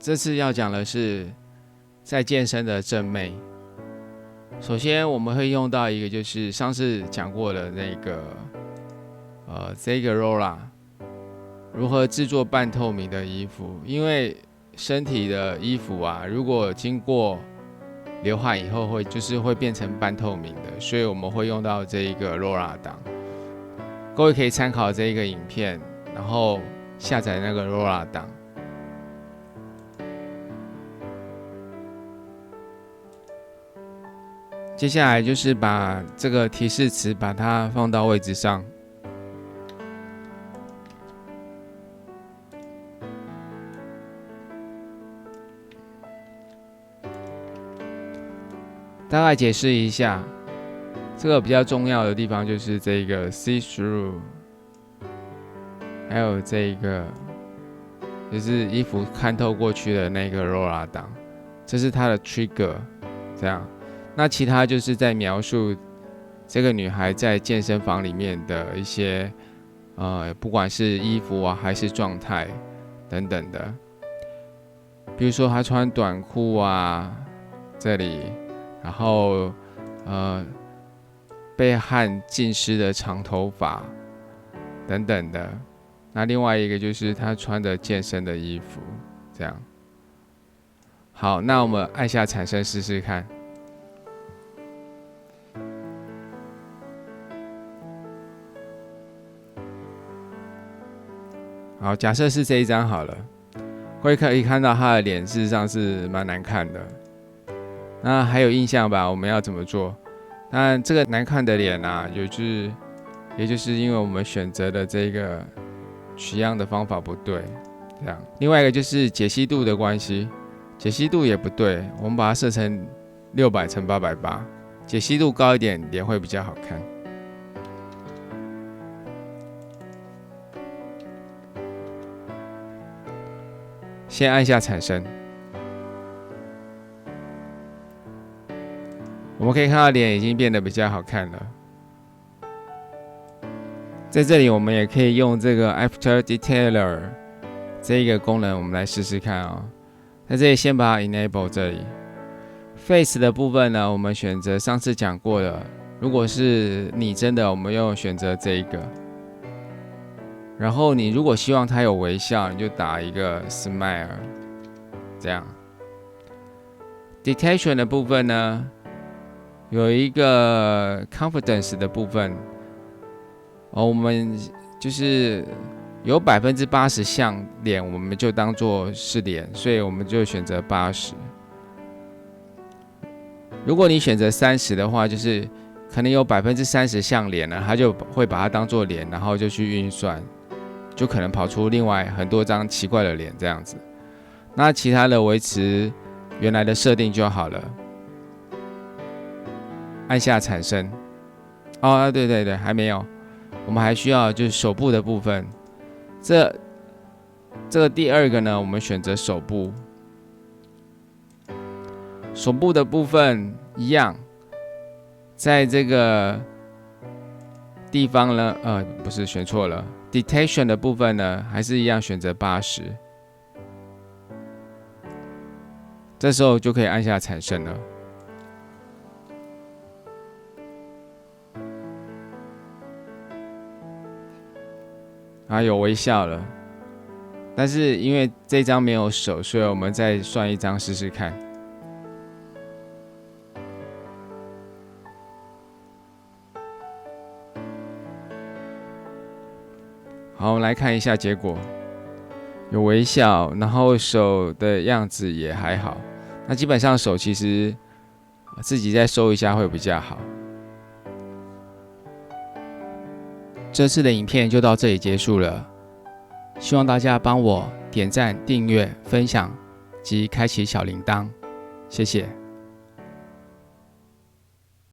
这次要讲的是在健身的正妹。首先我们会用到一个，就是上次讲过的那个这个 Rola 如何制作半透明的衣服。因为身体的衣服啊，如果经过流汗以后会变成半透明的，所以我们会用到这一个 Rola 档。各位可以参考这一个影片，然后下载那个 Rola 档。接下来就是把这个提示词把它放到位置上，大概解释一下。这个比较重要的地方就是这个 see through， 还有这个就是衣服看透过去的那个 Rola 档，这是它的 trigger， 这样。那其他就是在描述这个女孩在健身房里面的一些不管是衣服啊还是状态等等的，比如说她穿短裤啊这里，然后被汗浸湿的长头发等等的。那另外一个就是她穿的健身的衣服，这样。好，那我们按下产生试试看。好，假设是这一张好了，会可以看到她的脸事实上是蛮难看的。那还有印象吧？我们要怎么做？当然，这个难看的脸啊，也就是因为我们选择的这个取样的方法不对，这样。另外一个就是解析度的关系，解析度也不对，我们把它设成600×880，解析度高一点，脸会比较好看。先按下产生，我们可以看到脸已经变得比较好看了。在这里我们也可以用这个 After Detailer 这一个功能，我们来试试看哦。在这里先把它 Enable 这里 Face 的部分呢，我们选择上次讲过的，如果是拟真的，我们用选择这一个。然后你如果希望它有微笑，你就打一个 Smile， 这样。Detection 的部分呢，有一个 Confidence 的部分，我们就是有80%像脸，我们就当做是脸，所以我们就选择80。如果你选择30的话，就是可能有30%像脸了，它就会把它当做脸，然后就去运算。就可能跑出另外很多张奇怪的脸这样子，那其他的维持原来的设定就好了。按下产生。对，还没有，我们还需要就是手部的部分。这个第二个呢，我们选择手部。手部的部分一样，在这个地方呢，不是选错了。Detection 的部分呢，还是一样选择80，这时候就可以按下产生了。有微笑了，但是因为这张没有手，所以我们再算一张试试看。好，我们来看一下结果，有微笑，然后手的样子也还好。那基本上手其实自己再收一下会比较好。这次的影片就到这里结束了，希望大家帮我点赞、订阅、分享及开启小铃铛，谢谢。